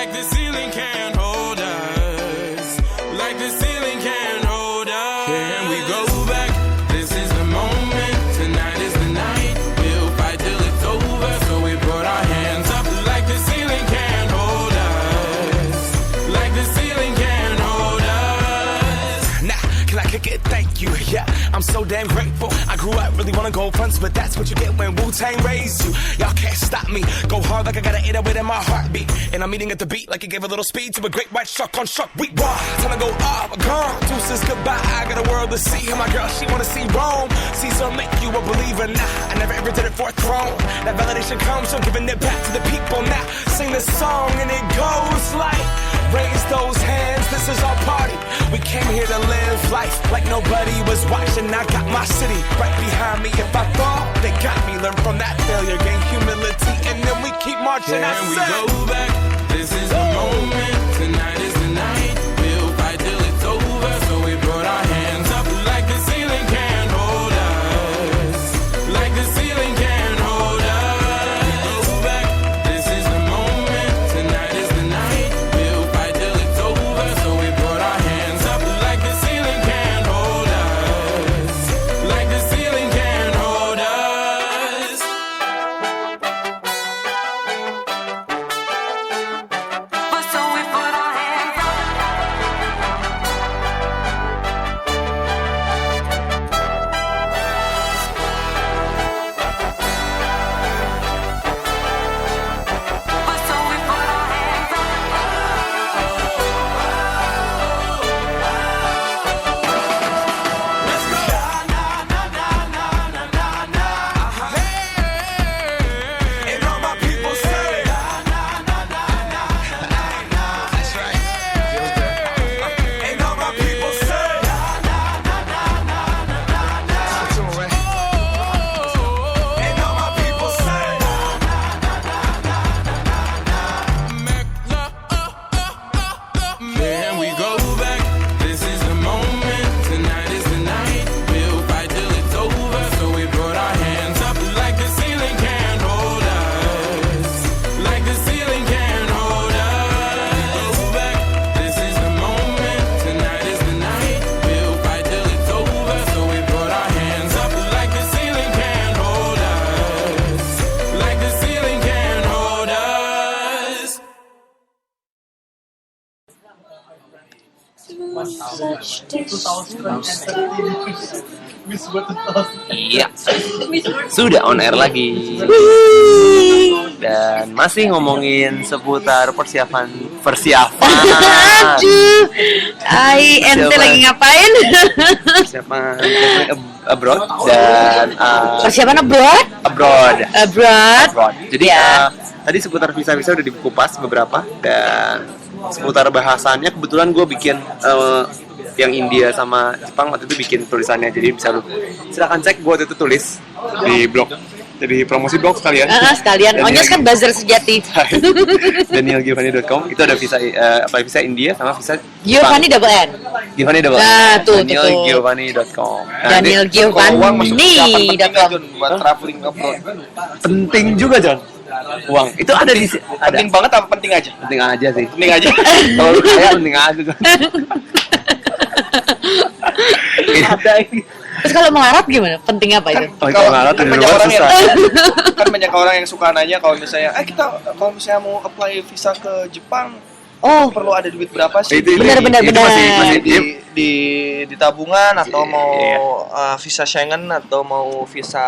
like the ceiling can't hold us, like the ceiling can't hold us. Can we go back? This is the moment. Tonight is the night. We'll fight till it's over. So we put our hands up like the ceiling can't hold us, like the ceiling can't hold us. Nah, can I kick it? Thank you. Yeah, I'm so damn grateful. I grew up really wanna go fronts, but that's what you get when Wu-Tang raised you. Y'all can't stop me. Go hard like I got an 808 in my heartbeat. And I'm eating at the beat like it gave a little speed to a great white shark on shark week. Raw, time to go off, gone. Deuces goodbye. I got a world to see. And my girl, she wanna see Rome. Caesar make you a believer. Nah, I never ever did it for a throne. That validation comes from giving it back to the people. Now sing this song and it goes like, raise those hands, this is our party. We came here to live life like nobody was watching. I got my city right behind me. If I fall, they got me. Learn from that failure, gain humility, and then we keep marching. Can we go back? This is the moment. Tonight is the night. We'll fight till it's over. So we put our hands up like the ceiling can't hold us, like the ceiling can't hold us. Go back. This is the moment. Tonight is the night. We'll fight till it's over. So we put our hands up like the ceiling can't hold us, like the ceiling can't hold us. But so we put our hands up. But so we put our hands up. And all my people say, that's right. And all my people say, and all my people say, Can we go back? This is the moment. Tonight is the night. We'll fight till it's over. So we put our hands up like the ceiling can't hold us, like the ceiling can't hold us. Go back. This is the moment. Tonight is the night. We'll fight till it's over. So we put our hands up like the ceiling can't hold us, like the ceiling can't hold us. Iya, sudah on air lagi. Dan masih ngomongin seputar persiapan. Aduh, ente lagi ngapain? Persiapan abroad dan Persiapan abroad? abroad. Jadi Ya. tadi seputar visa-visa udah dikupas beberapa, dan seputar bahasannya kebetulan gue bikin yang India sama Jepang waktu itu bikin tulisannya, jadi bisa lu silakan cek, gue waktu itu tulis di blog, jadi promosi blog sekalian. Sekalian, Onyos kan buzzer sejati. DanielGiovanni.com itu ada visa visa India sama visa Giovanni double N. Giovanni double N. Nah, tuh. DanielGiovanni.com. Daniel Giovanni.com. buat traveling abroad. Penting juga, John. Uang itu ada di ada. Penting banget apa penting aja? Penting aja sih. Penting aja. Kalau lu kaya penting aja, John. Ada ini. Terus kalau mengharap gimana? Penting apa itu? Oh, Kalau kalau kan di banyak luar orang yang susah. kan banyak orang yang suka nanya kalau misalnya kalau misalnya mau apply visa ke Jepang Oh, perlu ada duit berapa sih? Itu Benar. Di tabungan atau mau Iya. visa Schengen atau mau visa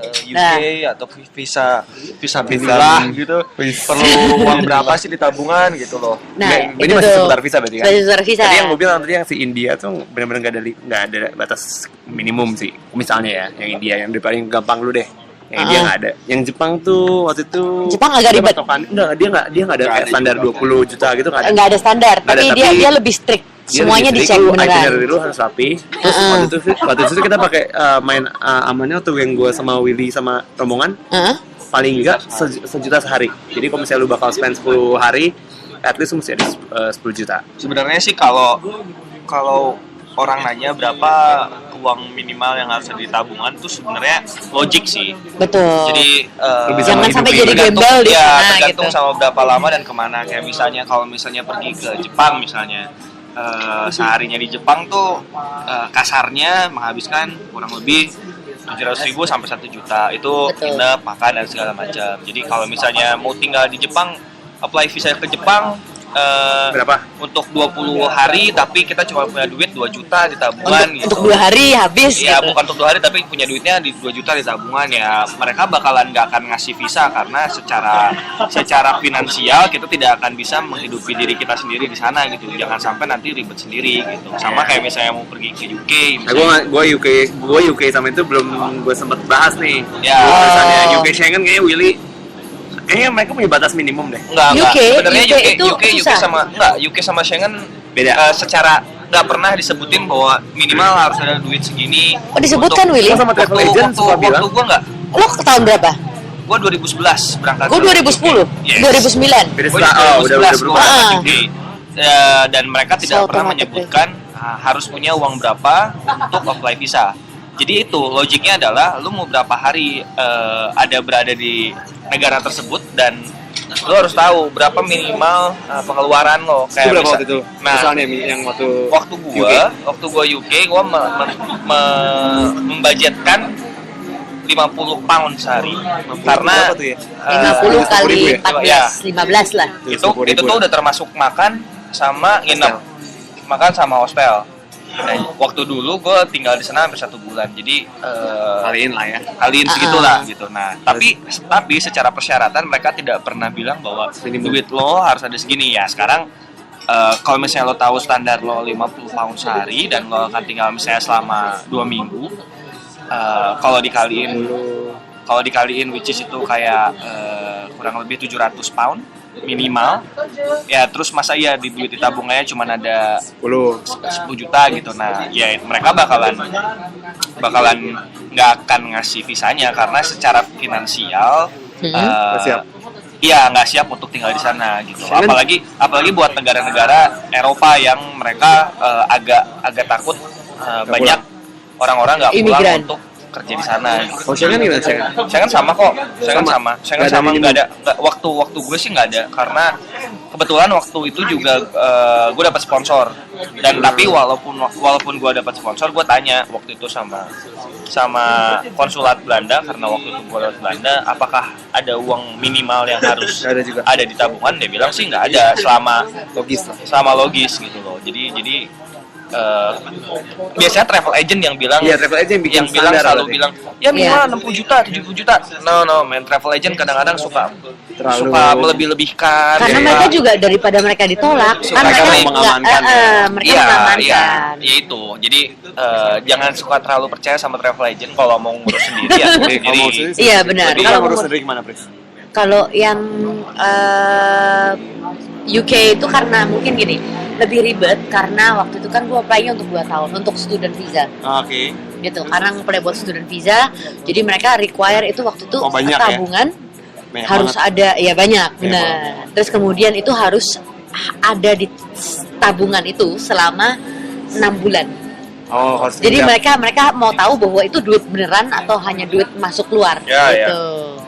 UK Nah. atau visa Bismillah gitu. Perlu uang berapa sih di tabungan gitu loh. nah, ini itu masih tuh. seputar visa berarti kan? Masih seputar visa. Tadi yang gue bilang tadi yang si India tuh benar-benar nggak ada batas minimum sih. Misalnya ya, yang India yang paling gampang lu deh. Yang India nggak ada. Yang Jepang tuh waktu itu Jepang agak ribet. Dia nggak ada kayak standar 20 juta gitu nggak ada. Nggak ada standar, Nggak ada, tapi tapi dia lebih strict. Semuanya dicek beneran. Itinerary lu harus rapi. Terus waktu itu kita pakai main amannya tuh yang gue sama Willy sama rombongan. Paling enggak sejuta sehari. Jadi kalau misalnya lu bakal spend 10 hari, at least lu mesti ada 10 juta. Sebenarnya sih kalau orang nanya berapa uang minimal yang harus ada di tabungan tuh sebenarnya logik sih. Betul. Jadi Jangan sampai jadi tergantung- gembel di ya, sana tergantung gitu. sama berapa lama dan kemana. Kayak misalnya kalau misalnya pergi ke Jepang misalnya, seharinya di Jepang tuh kasarnya menghabiskan kurang lebih 700.000 sampai 1 juta itu Betul. nginep, makan dan segala macam. Jadi kalau misalnya mau tinggal di Jepang, apply visa ke Jepang Berapa? untuk 20 hari tapi kita cuma punya duit 2 juta di tabungan Untuk 2 hari habis ya gitu. bukan untuk 2 hari tapi punya duitnya di 2 juta di tabungan, ya mereka bakalan nggak akan ngasih visa karena secara finansial kita tidak akan bisa menghidupi diri kita sendiri di sana gitu. Jangan sampai nanti ribet sendiri gitu. Sama kayak misalnya mau pergi ke UK Nah, gue UK sama itu belum gue sempet bahas nih. Ya. Misalnya UK Schengen kayaknya Willy, kayaknya mereka punya batas minimum deh. Enggak. UK Sebenarnya itu susah. UK sama Schengen Beda. secara nggak pernah disebutin bahwa minimal harus ada duit segini. Oh, disebutkan, Untuk- Willy? Gua sama travel agent suka bilang. Waktu gue nggak. Lo ke tahun berapa? Gue 2011 berangkat. Gue ke 2010, UK. Yes. 2009. Beda Gua setelah, di udah 2011 berubah. gua berangkat Ah. UK. Dan mereka tidak So, pernah otomatis menyebutkan harus punya uang berapa untuk apply visa. Jadi itu logiknya adalah lu mau berapa hari berada di negara tersebut dan lu harus tahu berapa minimal pengeluaran lo. Itu berapa waktu itu? Nah, Misalnya yang waktu waktu gua UK gua membudgetkan 50 pound sehari karena berapa tuh ya? 50 kali ribu ya? 14, 15 lah. itu tuh udah termasuk makan sama nginep, makan sama hostel. Nah, waktu dulu gue tinggal di sana hampir 1 bulan, jadi kaliin lah ya. kalian segitulah gitu. Nah, tapi secara persyaratan mereka tidak pernah bilang bahwa Minimum. duit lo harus ada segini ya. Sekarang kalau misalnya lo tahu standar lo 50 pound sehari dan lo akan tinggal misalnya selama 2 minggu, kalau dikaliin which is itu kayak kurang lebih 700 pound minimal ya, terus masa ya di duit di tabungannya cuma ada 10 juta gitu. Nah ya mereka bakalan nggak akan ngasih visanya karena secara finansial Nggak siap. iya nggak siap untuk tinggal di sana gitu. Schengen- Apalagi buat negara-negara Eropa yang mereka agak takut banyak orang-orang nggak pulang Imigran. untuk kerja di sana. Oh, Schengen gimana Schengen? Schengen sama kok. Schengen Sama. Schengen Nggak ada sama minimum. nggak ada. Waktu gue sih nggak ada karena kebetulan waktu itu juga gue dapat sponsor dan tapi walaupun gue dapat sponsor, gue tanya waktu itu sama konsulat Belanda karena waktu itu gue lewat Belanda, apakah ada uang minimal yang harus Nggak ada juga. ada di tabungan? Dia bilang sih nggak ada selama Logis lah. gitu loh. Jadi biasanya travel agent yang bilang Iya, travel agent yang bikin bilang standar selalu berarti. bilang ya minimal Iya. 60 juta 70 juta. No man, travel agent kadang-kadang suka Terlalu- melebih-lebihkan. Karena suka- mereka juga daripada mereka ditolak, kan Mereka mereka mau mengamankan ya. mereka Iya, mengamankan. ya itu. Jadi jangan suka terlalu percaya sama travel agent. Kalau mau ngurus sendiri ya ngurus sendiri. Iya, benar. Jadi Kalau yang ngurus mau- sendiri gimana, Pris? Kalau yang UK itu karena mungkin gini, lebih ribet karena waktu itu kan gue apply-nya untuk 2 tahun untuk student visa. Oke. Gitu, karena apply buat student visa, jadi mereka require itu waktu itu Oh, banyak ya? tabungan Banyak harus banget. ada, ya banyak, Banyak benar. Terus kemudian itu harus ada di tabungan itu selama 6 bulan. Oh, harus Jadi dicap. mereka mau tahu bahwa itu duit beneran atau hanya duit masuk keluar Ya, ya. gitu.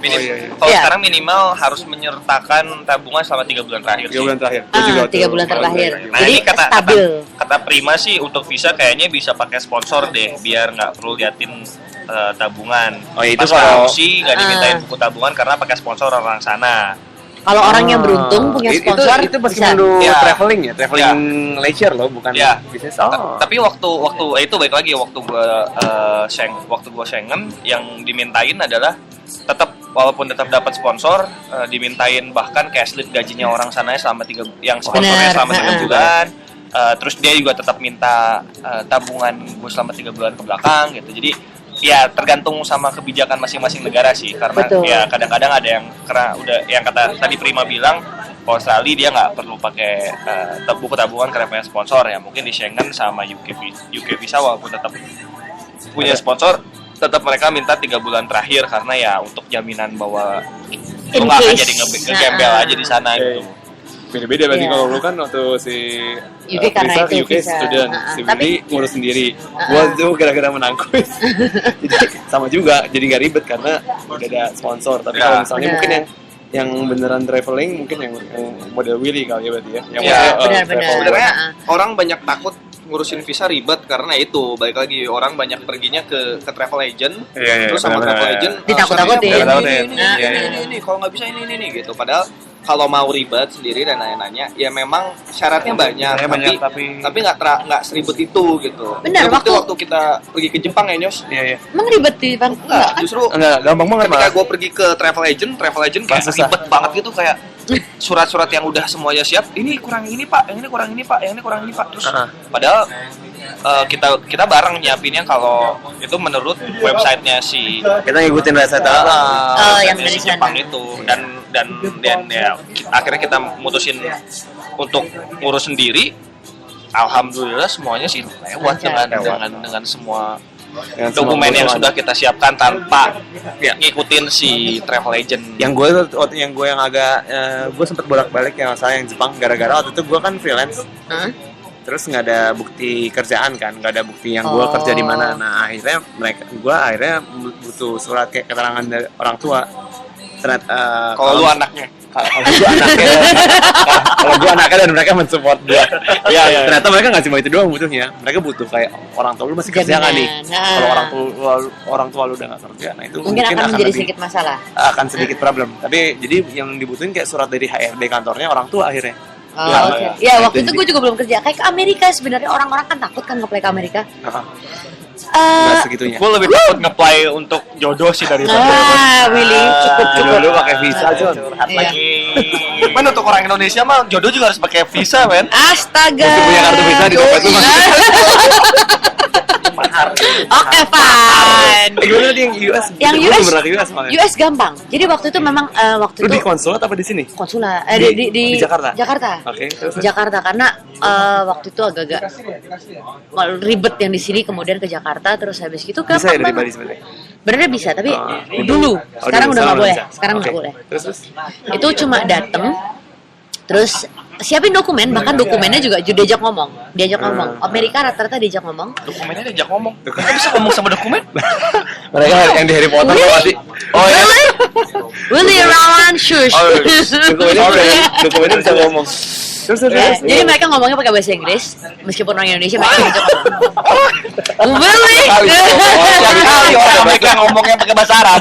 Iya. Kalau Iya. sekarang minimal harus menyertakan tabungan selama 3 bulan terakhir. 3 bulan terakhir. Gua Ah, juga 3 tuh. bulan terakhir. Nah Jadi ini kata stabil. Prima sih untuk visa kayaknya bisa pakai sponsor deh biar nggak perlu liatin tabungan. Oh, itu Pas kalau- sih nggak dimintain buku tabungan karena pakai sponsor orang sana. Kalau orang yang beruntung punya Itu- sponsor itu pasti bisa. menu Ya. traveling ya, traveling leisure loh, bukan Ya. bisnis. Tapi waktu itu baik lagi waktu gua Schengen yang dimintain adalah tetap walaupun tetap dapat sponsor dimintain bahkan cash slip gajinya orang sana selama 3 yang sponsornya Benar, selama 3 ha-ha. bulan. Terus dia juga tetap minta tabungan gue selama 3 bulan ke belakang gitu. Jadi ya tergantung sama kebijakan masing-masing negara sih karena Betul. ya kadang-kadang ada yang karena udah yang kata tadi Prima bilang Australia dia nggak perlu pakai buku tabungan karena punya sponsor ya. Mungkin di Schengen sama UK visa walaupun tetap punya sponsor tetap mereka minta 3 bulan terakhir karena ya untuk jaminan bahwa In lo nggak akan case. jadi ngegembel Nah. aja di sana gitu. Beda-beda berarti Iya. kalau lu kan waktu si UK karena Prisa itu UK visa. student, si Tapi- Billy ngurus sendiri. Gua tuh gara-gara menang kuis. Jadi sama juga, jadi nggak ribet karena udah ada sponsor. Tapi Ya. kalau misalnya Benar. mungkin yang beneran traveling mungkin yang model Willy kali ya berarti ya. Yang Iya, maksudnya, benar-benar. travel. Sebenarnya Heeh. orang banyak takut ngurusin visa ribet karena itu balik lagi orang banyak perginya ke travel agent, Iya, terus sama benar-benar. travel agent Ditakut-takutin. "Sorry, Ditakut-takutin. ini, Iya, iya. ini, kalau nggak bisa ini gitu. Padahal kalau mau ribet sendiri dan nanya-nanya ya memang syaratnya banyak, Syaratnya banyak, tapi- nggak seribet itu gitu. Benar, Ya, bukti waktu- waktu kita pergi ke Jepang ya Nyos. Iya, iya. Emang ribet di Bang? Enggak, justru Enggak, gampang banget ketika malah. gue pergi ke travel agent kayak Susah. ribet banget gitu, kayak surat-surat yang udah semuanya siap, ini kurang ini pak, yang ini kurang ini pak, yang ini kurang ini pak, terus padahal kita bareng nyiapinnya kalau itu menurut websitenya si Kita ngikutin rasa yang websitenya dari si sana. Jepang itu dan ya akhirnya kita mutusin untuk ngurus sendiri. Alhamdulillah semuanya sih lewat dengan semua dokumen yang sudah kita siapkan tanpa ngikutin si travel agent. yang gue yang agak gue sempet bolak-balik yang masalah yang Jepang gara-gara waktu itu gue kan freelance Hah? terus nggak ada bukti kerjaan kan, nggak ada bukti yang gue Oh. kerja di mana. Nah akhirnya gue akhirnya butuh surat kayak keterangan dari orang tua. Ternyata Kalau lu anaknya, kalau gue anaknya kalau gue anaknya dan mereka mensupport gue. Iya. Ternyata mereka nggak cuma itu doang butuhnya, mereka butuh kayak orang tua lu masih kerja nggak nih. Jaminan. Nah. Kalau orang tua lu udah nggak kerja, nah itu Mungkin akan menjadi lebih- sedikit masalah. akan sedikit problem. Tapi jadi yang dibutuhin kayak surat dari HRD kantornya orang tua akhirnya. Oh, Ya, oke. ya. Ya, waktu itu Jadi- gue juga belum kerja. Kayak ke Amerika sebenarnya orang-orang kan takut kan nge-play ke Amerika. Nggak segitunya. gue lebih takut nge-play untuk jodoh sih daripada Willy, cukup. Dulu pakai visa John. Iya. Cuman untuk orang Indonesia mah jodoh juga harus pakai visa, men. Astaga. Mesti punya kartu visa di dompet lu, Mas. Oke, fine. Gimana tadi yang US? Yang Gua US, belum pernah ke US malah. US gampang. Jadi waktu itu memang waktu Lu itu di konsulat apa di sini? konsulat Di Jakarta? Jakarta. Oke, terus? Jakarta karena waktu itu agak-agak ribet yang di sini kemudian ke Jakarta terus habis gitu Bisa ya gampang dari banget. Bali sebenarnya. Benernya bisa tapi Oh. dulu. Oh, Sekarang dulu, udah nggak boleh. bisa. Sekarang nggak Oke. boleh. Terus? Itu cuma dateng terus siapin dokumen, bahkan dokumennya juga diajak ngomong. Amerika rata-rata diajak ngomong. Dokumennya diajak ngomong. Kita bisa ngomong sama dokumen? Mereka yang di Harry Potter Really? pasti. Oh ya. Willy Rawan shush. Dokumennya bisa ngomong. Terus Ya, jadi mereka ngomongnya pakai bahasa Inggris, meskipun orang Indonesia mereka diajak ngomong. Willy. Kali orang Amerika ngomongnya pakai bahasa Arab.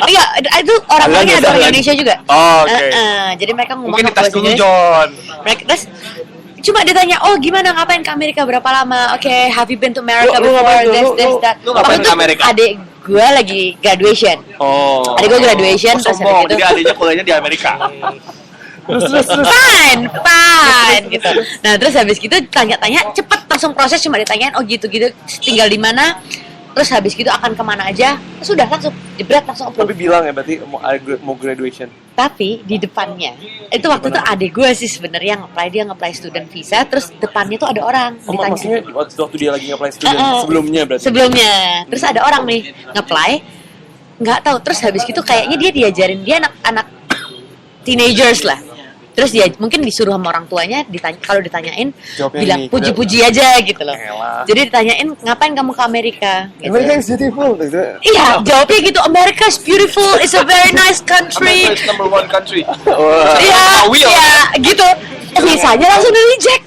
Iya, itu orang-orangnya ada orang Ada Indonesia juga. Oh, oke. Jadi mereka ngomong Mungkin pakai dites bahasa dulu, Inggris. John. Mereka terus cuma ditanya, oh gimana ngapain ke Amerika berapa lama? Oke, have you been to America Lu before? ngapain tuh? This, that. Lu ngapain Waktu ke itu Amerika? Adik gue lagi graduation. Oh. Adik gue graduation terus Sombong, habis jadi itu adiknya kuliahnya di Amerika. fine gitu. Nah terus habis gitu tanya-tanya cepet langsung proses cuma ditanyain oh gitu-gitu tinggal di mana. Terus habis gitu akan kemana aja, sudah langsung jebret langsung Tapi approve. bilang ya berarti mau graduation. Tapi di depannya itu waktu itu adik gue sih sebenarnya dia nge-apply student visa, terus depannya tuh ada orang Oh, ditanya maksudnya waktu dia lagi nge-apply student sebelumnya berarti. sebelumnya, terus ada orang nih nge-apply nggak tahu, terus habis gitu kayaknya dia diajarin dia anak-anak teenagers lah. Terus dia mungkin disuruh sama orang tuanya kalau ditanyain Jawabnya bilang ini, puji-puji aja gitu loh. Elah. Jadi ditanyain ngapain kamu ke Amerika? Gitu. America is beautiful. Gitu. Iya, jawabnya gitu. America is beautiful, it's a very nice country. America is number one country. Wah. Iya, Will. iya, gitu. Visanya langsung di reject.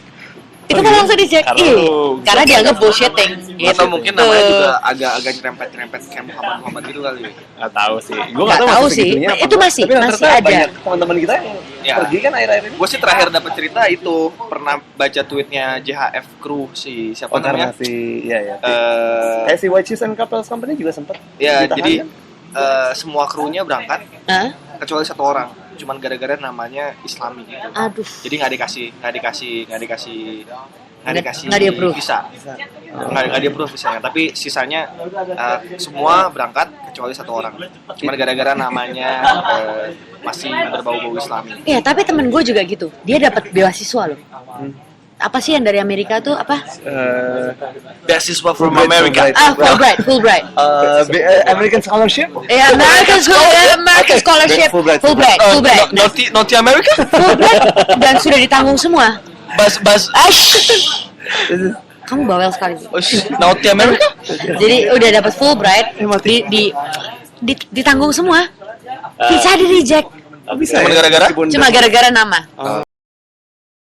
Itu kan langsung di reject. Karena lu- Karena dianggap bullshitting. Gitu. Atau mungkin namanya juga agak nyerempet-nyerempet kayak Muhammad gitu kali. Nggak tahu sih. Gua Nggak tahu sih. segitunya apa Itu enggak. masih- Tapi rata-rata masih ada. Banyak teman-teman kita yang Ya. pergi kan akhir-akhir ini. Gue sih terakhir dapat cerita itu pernah baca tweetnya JHF Crew siapa Oh, karena namanya? si iya ya. Eh, Kayak si White Cheese and Couples Company juga sempat. ya ditahan, jadi kan? semua krunya berangkat Hah? kecuali satu orang, cuman gara-gara namanya Islami gitu. Aduh. Jadi nggak dikasih Nggak di-approve. visa, nggak di-approve visanya. Tapi sisanya semua berangkat kecuali satu orang, cuman gara-gara namanya masih berbau-bau Islami. Iya, tapi temen gue juga gitu. Dia dapat beasiswa loh. apa sih yang dari Amerika tuh apa? Beasiswa from Fulbright, America. Fulbright. Fulbright. American Scholarship? American Scholarship. Fulbright. Fulbright. Nah, Naughty America? Fulbright dan sudah ditanggung semua. Bas. Kamu bawel sekali. Naughty America? Jadi udah dapat Fulbright, ditanggung semua. Bisa di reject. Bisa Cuma ya? gara-gara? Meskipun Cuma gara-gara nama.